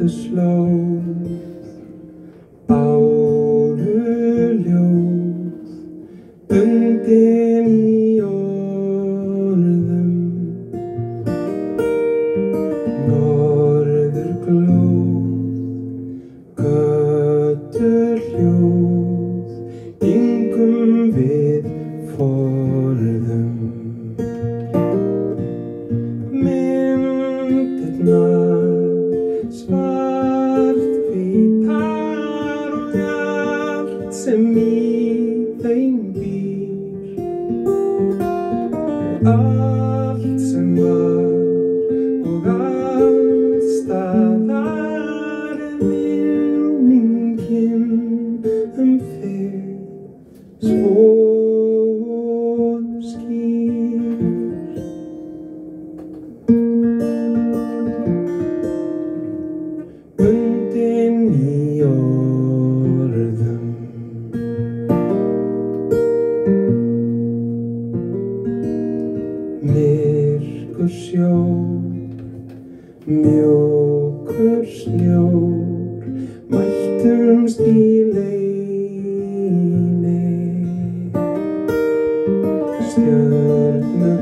Ölduslóð, báruljóð, bundin í orðum, norðurglóð, götuhljóð, gengum við forðum. Myndirnar svarthvítar og allt sem í þeim býr, og allt sem var og alls staðar minningin þig svo skýr. Bundin í orðum, myrkur sjór, mjúkur snjór, mættumst í leyni, stjörnukór,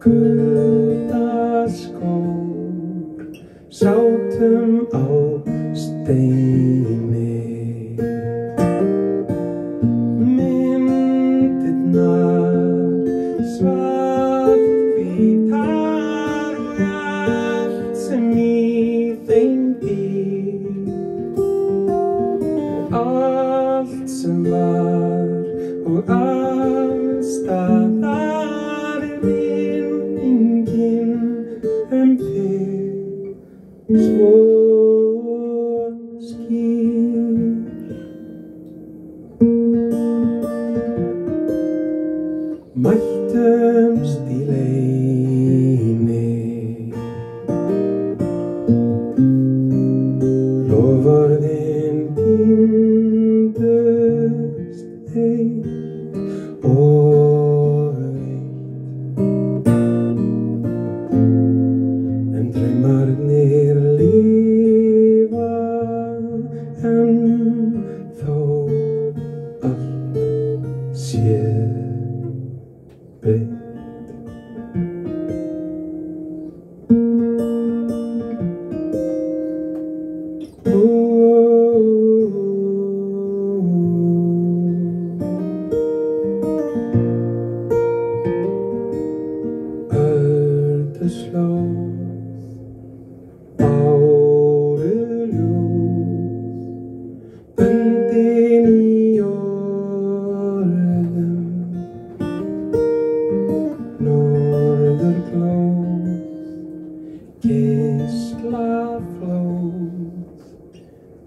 kuldaskór, sátum á steini. Myndirnar svarthvítar og allt sem í þeim býr, og allt sem var og alls staðar minningin þig svo skýr. Mættumst í leyni, loforðin týndust eitt og eitt, en draumarnir lifa þó allt sé breytt. Ölduslóð, báruljóð, bundin í orðum, norðurglóð, geislaflóð,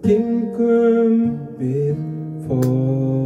gengum við forðum.